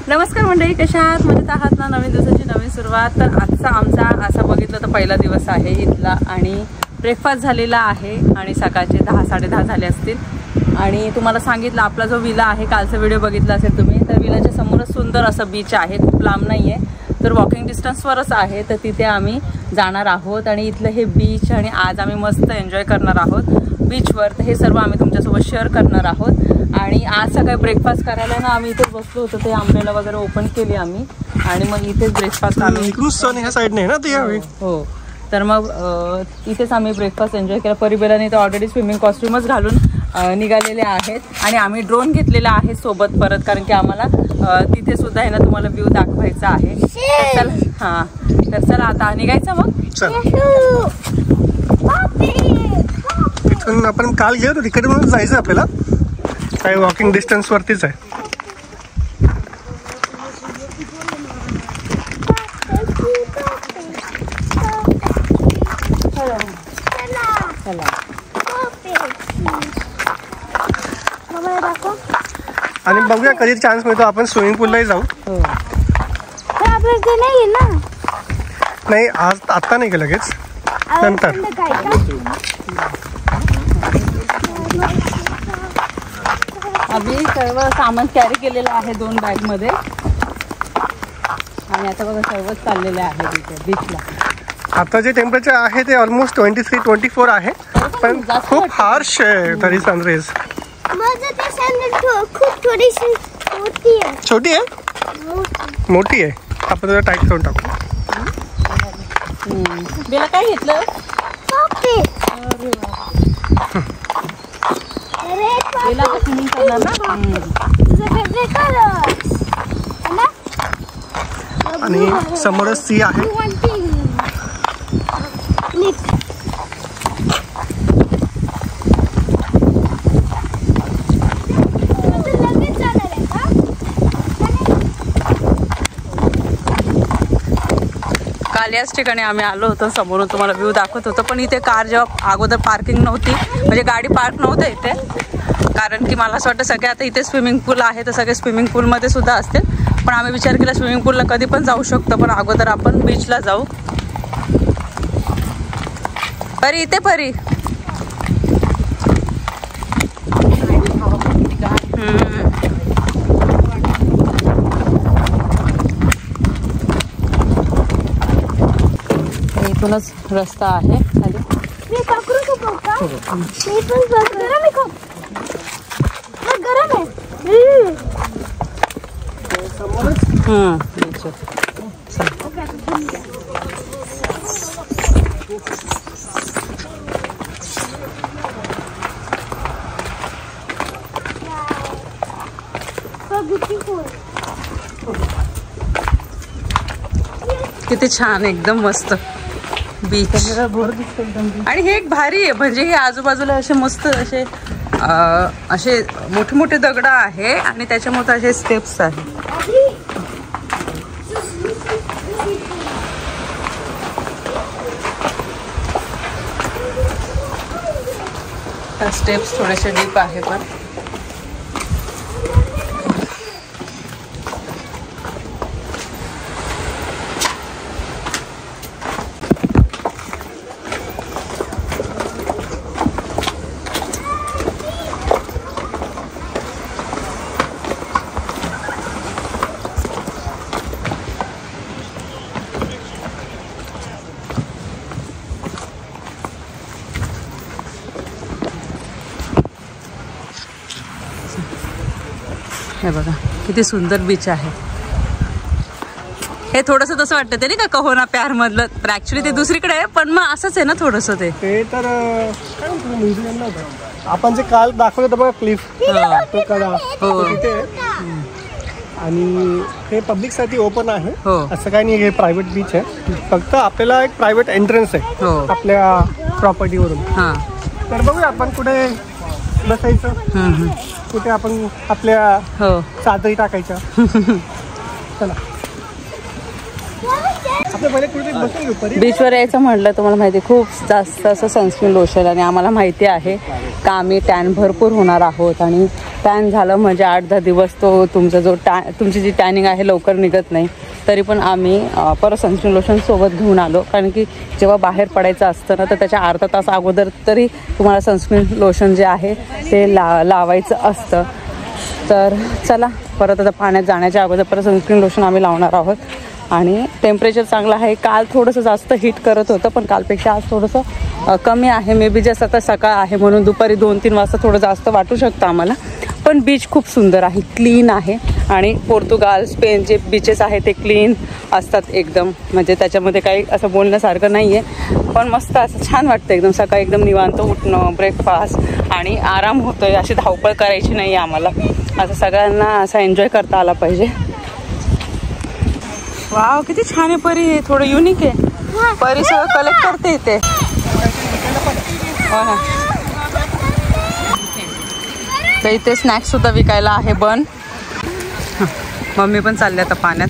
नमस्कार मंडळी, कशा आहात? मजेत आहात ना? नवीन दिवसाची नवीन सुरुवात. तर आजचा आमचा असा बघितलं तर पहिला दिवस आहे इथला आणि ब्रेकफास्ट झालेला आहे आणि सकाळचे 10-10:30 झाले असतील. आणि तुम्हाला सांगितलं आपला जो विला आहे, कालचा व्हिडिओ बघितला असेल तुम्ही, तर विलाच्या समोरच सुंदर असं बीच आहे, खूप लांब नाही आहे, तर वॉकिंग डिस्टन्सवरच आहे. तर तिथे आम्ही जाणार आहोत आणि इथलं हे बीच आणि आज आम्ही मस्त एन्जॉय करणार आहोत बीचवर. तर हे सर्व आम्ही तुमच्यासोबत शेअर करणार आहोत. आणि आज सकाळी ब्रेकफास्ट करायला ना आम्ही इथेच बसलो होतो, ते आंब्रेला वगैरे ओपन केली आम्ही आणि मग इथेच ब्रेकफास्ट आम्ही ह्या साईडने ना ते यावे. हो, तर मग इथेच आम्ही ब्रेकफास्ट एन्जॉय केला. परिबेलाने तर ऑलरेडी स्विमिंग कॉस्ट्युमच घालून निघालेले आहेत आणि आम्ही ड्रोन घेतलेला आहे सोबत परत, कारण की आम्हाला तिथे सुद्धा आहे ना तुम्हाला व्ह्यू दाखवायचा आहे. तर चल हां, तर चला आता निघायचं मग. इथून आपण काल गेलो तिकडे म्हणून जायचं आपल्याला, काही वॉकिंग डिस्टन्स वरतीच आहे. आणि बघूया कधी चान्स मिळतो आपण स्विमिंग पूललाही जाऊ. नाही आज आता नाही लगेच, नंतर. आम्ही सर्व सामान कॅरी केलेलं आहे 2 बॅगमध्ये आणि आता बघा सर्वच चाललेलं आहे तिथे बीचला. आता जे टेम्परेचर आहे ते ऑलमोस्ट 23-24 आहे, पण खूप हार्श आहे तरी सनरेज. छोटी आहे मोठी आहे, आपण जरा टाईट करून टाकू. बेला काय घेतलं? आणि समोरच सी आहे. काल याच ठिकाणी आम्ही आलो होतो, समोरून तुम्हाला व्ह्यू दाखवत होतो, पण इथे कार जेव्हा अगोदर पार्किंग नव्हती, म्हणजे गाडी पार्क नव्हतं इथे, कारण की मला असं वाटतं सगळे आता इथे स्विमिंग पूल आहे तर सगळे स्विमिंग पूलमध्ये सुद्धा असतील, पण आम्ही विचार केला स्विमिंग पूलला कधी पण जाऊ शकतो, पण अगोदर आपण बीचला जाऊ. परी इथे परी इथूनच रस्ता आहे खाली. किती छान, एकदम मस्त बीच. आणि हे एक भारी आहे, म्हणजे हे आजूबाजूला असे मस्त असे असे मोठे मोठे दगड आहे आणि त्याच्यामध्ये असे स्टेप्स आहे. स्टेप्स थोडेसे डीप आहे पण हे बघा किती सुंदर बीच आहे. हे थोडंसं तसं वाटतं ते नाही का कहोना प्यार मधलं, तर ऍक्च्युली ते दुसरीकडे आहे, पण मग असंच आहे ना थोडंसं ते. तर आपण जे काल दाखवलं होतं बघा क्लिफ, तो कडा तिथे आणि हे पब्लिक साठी ओपन आहे. असं काही नाही, हे प्रायव्हेट बीच आहे, फक्त आपल्याला एक प्रायव्हेट एंट्रन्स आहे आपल्या प्रॉपर्टीवरून. तर बघूया आपण कुठे बसायचं, कुठे आपण आपल्या चादरी टाकायच्या. चला बीचवर यायचं म्हटलं तुम्हाला माहिती खूप जास्त असं सनस्क्रीन लोशन आणि आम्हाला माहिती आहे का आम्ही टॅन भरपूर होणार आहोत आणि टॅन झालं म्हणजे 8-10 दिवस तो तुमचा तुमची जी टॅनिंग आहे लवकर निघत नाही. तरी पण आम्ही परत सनस्क्रीन लोशन सोबत घेऊन आलो, कारण की जेव्हा बाहेर पडायचं असतं ना तर त्याच्या अर्धा तास अगोदर तरी तुम्हाला सनस्क्रीन लोशन जे आहे ते लावायचं असतं. तर चला परत आता पाण्यात जाण्याच्या अगोदर परत सनस्क्रीन लोशन आम्ही लावणार आहोत. आणि टेम्परेचर चांगलं आहे. काल थोडंसं जास्त हीट करत होतं, पण कालपेक्षा आज थोडंसं कमी आहे. मे बी जसं आता सकाळ आहे म्हणून दुपारी 2-3 वाजता थोडं जास्त वाटू शकतं आम्हाला. पण बीच खूप सुंदर आहे, क्लीन आहे. आणि पोर्तुगाल, स्पेन जे बीचेस आहे ते क्लीन असतात एकदम, म्हणजे त्याच्यामध्ये काही असं बोलण्यासारखं नाही आहे. पण मस्त असं छान वाटतं एकदम. सकाळी एकदम निवांत उठणं, ब्रेकफास्ट आणि आराम होतोय. अशी धावपळ करायची नाही आम्हाला. असं सगळ्यांना असं एन्जॉय करता आला पाहिजे. वाव, किती छान आहे परी. हे थोडं युनिक आहे. परी सगळं कलेक्ट करते इथे. हो ना. तर इथे स्नॅक्स सुद्धा विकायला आहे बन. मम्मी पण चालली आता पाण्यात.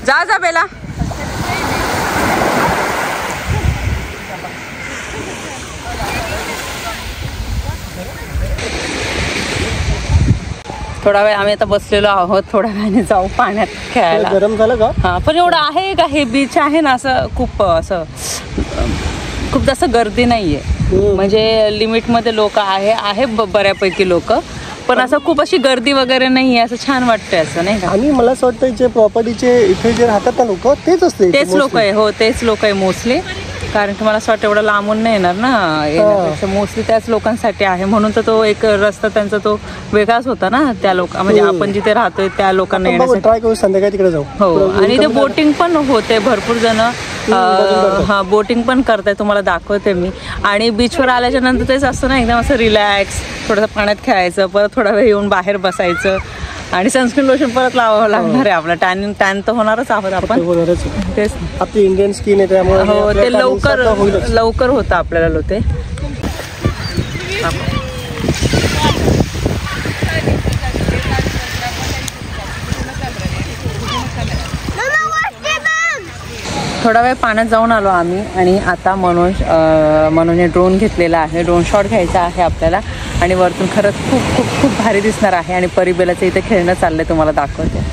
जा जा बेला. थोडा वेळ आम्ही आता बसलेलो आहोत. थोड्या वेळाने जाऊ पाण्यात खेळायला. गरम झालं का? हा, पण एवढं आहे का हे बीच आहे ना, असं खूप जास्त गर्दी नाहीये. म्हणजे लिमिटमध्ये लोक आहे बऱ्यापैकी लोक, पण असं खूप अशी गर्दी वगैरे नाहीये. असं छान वाटतंय असं, नाही का? आणि मला असं वाटतं जे प्रॉपर्टीचे इथे जे राहतात ना लोक तेच असते. तेच लोक आहे. हो, तेच लोक आहे मोस्टली. कारण तुम्हाला असं वाटतं एवढं लांबून नाही येणार ना, मोस्टली त्याच लोकांसाठी आहे. म्हणून तर तो एक रस्ता त्यांचा तो वेगळाच होता ना त्या लोक, म्हणजे आपण जिथे राहतोय त्या लोकांना येण्यासाठी. ट्राय करू संध्याकाळी तिकडे जाऊ. हो, आणि ते बोटिंग पण होते. भरपूर जण बोटिंग पण करताय. तुम्हाला दाखवते मी. आणि बीचवर आल्याच्या नंतर तेच असतं ना, एकदम असं रिलॅक्स, थोडंसं पाण्यात खेळायचं, परत थोडा वेळ येऊन बाहेर बसायचं. आणि सनस्क्रीन लोशन परत लावावं लागणार आहे. आपला टॅन तर होणारच आहोत आपण. तेच, आपली इंडियन स्किन आहे त्यामुळे हो, ते लवकर होतं आपल्याला ते. थोडा वेळ पाण्यात जाऊन आलो आम्ही. आणि आता मनोजने ड्रोन घेतलेला आहे. ड्रोन शॉट घ्यायचा आहे आपल्याला. आणि वरतून खरंच खूप खूप खूप भारी दिसणार आहे. आणि परीबेलाचं इथे खेळणं चाललंय, तुम्हाला दाखवते.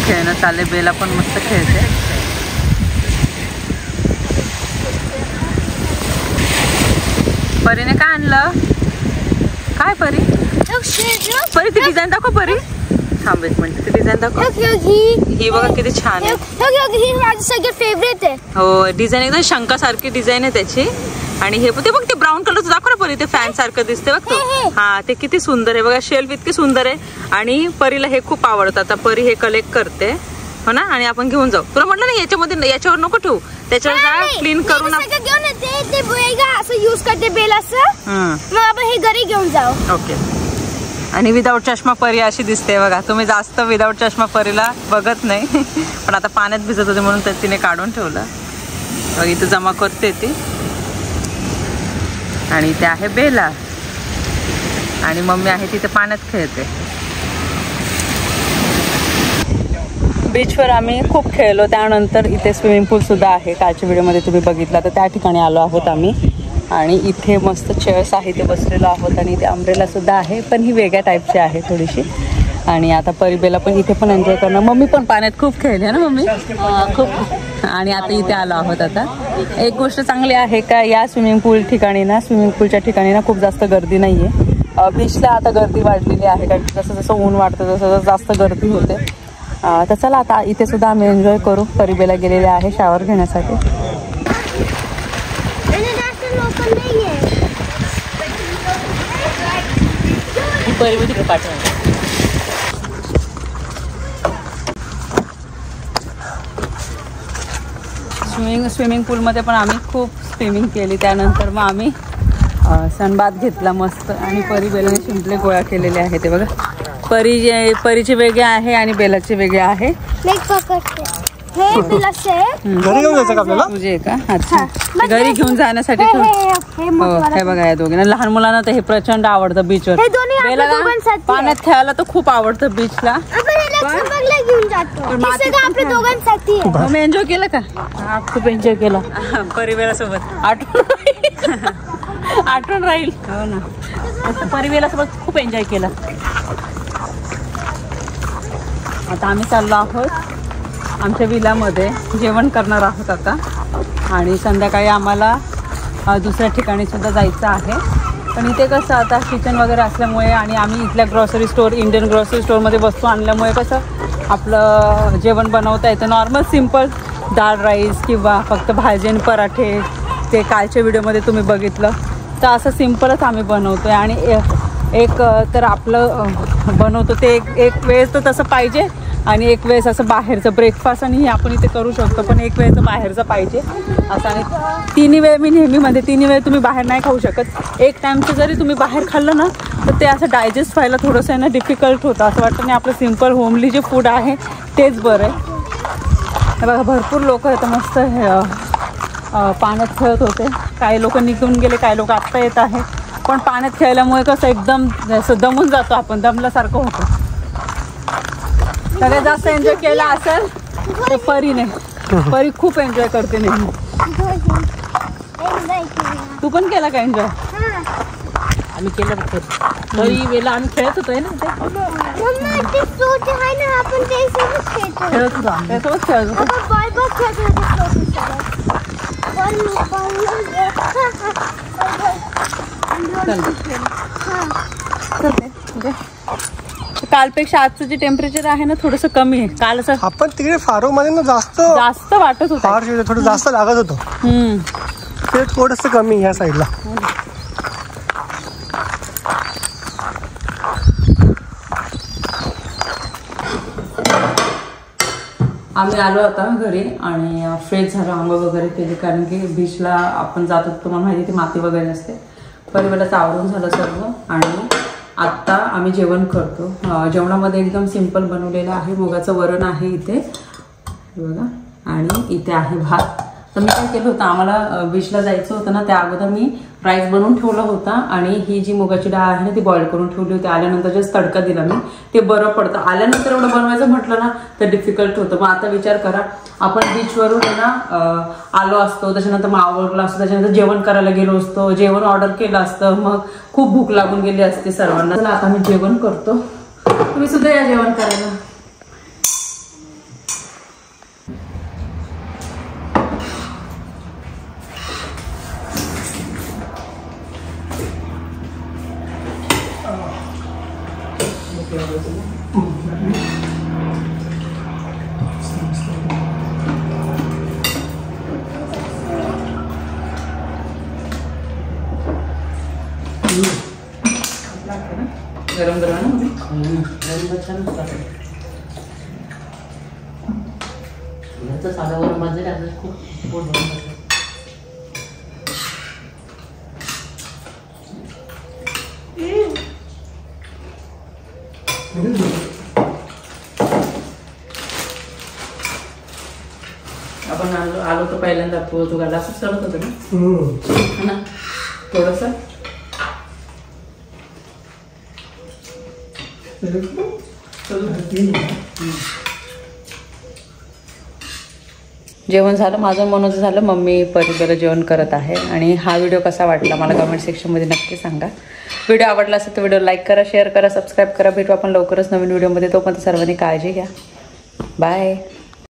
खेळणं चालले. बेला पण मस्त खेळते. परीने काय आणलं? काय परी? परी ती डिझाईन दाखव. परी थांब एक मिनिट, ती डिझाईन दाखव. ही बघा किती छान आहे. माझी फेवरेट आहे. हो, डिझाईन एकदम शंकासारखी डिझाईन आहे त्याची. आणि हे ते बघ, ते ब्राऊन कलरचं दाखव ना परी, ते फॅन सारखं दिसते बघ तो. हा, ते किती सुंदर आहे बघा. शेल्फ इतकी सुंदर आहे. आणि परीला हे खूप आवडतं. आता परी हे कलेक्ट करते हो ना. आणि आपण घेऊन जाऊ. तुला म्हटलं ना याच्यामध्ये, याच्यावर नको ठेवू, त्याच्यावर जा क्लीन करून यूज करते बेल असं. मग आपण हे घरी घेऊन जाऊ. ओके. आणि विदाऊट चष्मा परी अशी दिसते बघा. तुम्ही जास्त विदाऊट चष्मा परीला बघत नाही. पण आता पाण्यात भिजत होते म्हणून तिने काढून ठेवलं. बघ इथं जमा करते ती. आणि इथे आहे बेला. आणि मम्मी आहे तिथे पाण्यात खेळते. बीचवर आम्ही खूप खेळलो. त्यानंतर इथे स्विमिंग पूल सुद्धा आहे. कालच्या व्हिडिओमध्ये तुम्ही बघितला तर त्या ठिकाणी आलो आहोत आम्ही. आणि इथे मस्त चेअर्स आहे, ते बसलेलो आहोत. आणि इथे अम्ब्रेला सुद्धा आहे, पण ही वेगळ्या टाईपची आहे थोडीशी. आणि आता परिबेला पण इथे पण एन्जॉय करणं. मम्मी पण पाण्यात खूप खेळली ना मम्मी, खूप. आणि आता इथे आलो आहोत. आता एक गोष्ट चांगली आहे का, या स्विमिंग पूल ठिकाणी ना, स्विमिंग पूलच्या ठिकाणी ना खूप जास्त गर्दी नाही आहे. बीचला आता गर्दी वाढलेली आहे, कारण जसं जसं ऊन वाढतं तसं जास्त गर्दी होते. तर चला आता इथे सुद्धा आम्ही एन्जॉय करू. परिबेला गेलेले आहे शावर घेण्यासाठी. स्विमिंग पूलमध्ये पण आम्ही खूप स्विमिंग केली. त्यानंतर मग आम्ही सनबाथ घेतला मस्त. आणि परी बेलाने शिंपले गोळा केलेले आहे ते बघा. परीचे वेगळे आहे आणि बेलाचे वेगळे आहे. घरी घेऊन जायचं का आपल्याला? तुझे का? अच्छा, घरी घेऊन जाण्यासाठी. हे बघा, या दोघींना, लहान मुलांना तर हे प्रचंड आवडतं बीचवर. बेलाला पाण्यात खेळायला तर खूप आवडतं बीचला. मी एन्जॉय केलं का? हा, खूप एन्जॉय केला परिवेलासोबत. आठवण राहील. हो ना, परिवेलासोबत खूप एन्जॉय केला. आता आम्ही चाललो आहोत आमच्या विलामध्ये, जेवण करणार आहोत आता. आणि संध्याकाळी आम्हाला दुसऱ्या ठिकाणी सुद्धा जायचं आहे. पण इथे कसं आता किचन वगैरे असल्यामुळे आणि आम्ही इथल्या ग्रॉसरी स्टोर, इंडियन ग्रॉसरी स्टोरमध्ये वस्तू आणल्यामुळे कसं आपलं जेवण बनवता येतं. नॉर्मल सिम्पल डाळ राईस किंवा फक्त भाजी आणि पराठे, ते कालच्या व्हिडिओमध्ये तुम्ही बघितलं. तर असं सिम्पलच आम्ही बनवतो आहे. आणि एक तर आपलं बनवतो ते एक वेळेस तर तसं पाहिजे. आणि एक वेळेस असं बाहेरचं ब्रेकफास्ट आणि आपण इथे करू शकतो, पण एक वेळेचं बाहेरचं पाहिजे असं. आणि तिन्ही वेळ मी नेहमी म्हणते, तिन्ही वेळ तुम्ही बाहेर नाही खाऊ शकत. एक टाईमचं जरी तुम्ही बाहेर खाल्लं ना तर ते असं डायजेस्ट व्हायला थोडंसं आहे ना डिफिकल्ट होतं. असं वाटतं नाही आपलं सिम्पल होमली जे फूड आहे तेच बरं आहे. बघा भरपूर लोक आहेत मस्त पाण्यात खेळत होते. काही लोक निघून गेले, काही लोक आत्ता येत आहे. पण पाण्यात खेळल्यामुळे कसं एकदम असं दमून जातो आपण, दमल्यासारखं होतं. सगळ्यात जास्त एन्जॉय केला असेल तर परीने. परी खूप एन्जॉय करते नेहमी. तू पण केला का एन्जॉय? आम्ही केलं तरी वेळेला आम्ही खेळत होतोय ना ते. खेळत होतो, त्यासोबत खेळत होतो. कालपेक्षा आजचं जे टेम्परेचर आहे ना थोडंसं कमी आहे. काल असं आपण तिकडे फारो मध्ये ना जास्त वाटत होतं, फार थोडं जास्त लागत होतं. ते थोडंसं कमी ह्या साईडला. आम्ही आलो आता घरी आणि फ्रेश झालो, आंघोळ वगैरे केली. कारण की बीचला आपण जातो तुम्हाला माहिती ती माती वगैरे असते. परिवाराचं आवरून झालं सर्व. आणि आत्ता आम्ही जेवण करतो. जेवणामध्ये एकदम सिंपल बनवलेलं आहे. मुगाचं वरण आहे इथे बघा. आणि इथे आहे भात. तर मी काय केलं होतं, आम्हाला बीचला जायचं होतं ना, त्या अगोदर मी राईस बनवून ठेवला होता. आणि ही जी मुगाची डाळ आहे ना ती बॉईल करून ठेवली होती. आल्यानंतर जे तडका दिला मी, ते बरं पडतं. आल्यानंतर एवढं बनवायचं म्हटलं ना तर डिफिकल्ट होतं. मग आता विचार करा, आपण बीचवरून आहे ना आलो असतो, त्याच्यानंतर मग आवडलं असतो, त्याच्यानंतर जेवण करायला गेलो असतो, जेवण ऑर्डर केलं असतं, मग खूप भूक लागून गेली असते सर्वांना. आता मी जेवण करतो, तुम्ही सुद्धा या जेवण करायला. गरम गरम गरम छान साधा गरम भाजी खूप पोट भरून आपण आलो तर पहिल्यांदा तू गाला असंच करत होतं ना थोडस जेवण झालं माझं मनोचं झालं. मम्मी परिवार जेवण करत आहे. आणि हा व्हिडिओ कसा वाटला मला कमेंट सेक्शनमध्ये नक्की सांगा. व्हिडिओ आवडला असेल तर व्हिडिओ लाईक करा, शेअर करा, सबस्क्राईब करा. भेटू आपण लवकरच नवीन व्हिडिओमध्ये. तोपर्यंत सर्वांनी काळजी घ्या. बाय.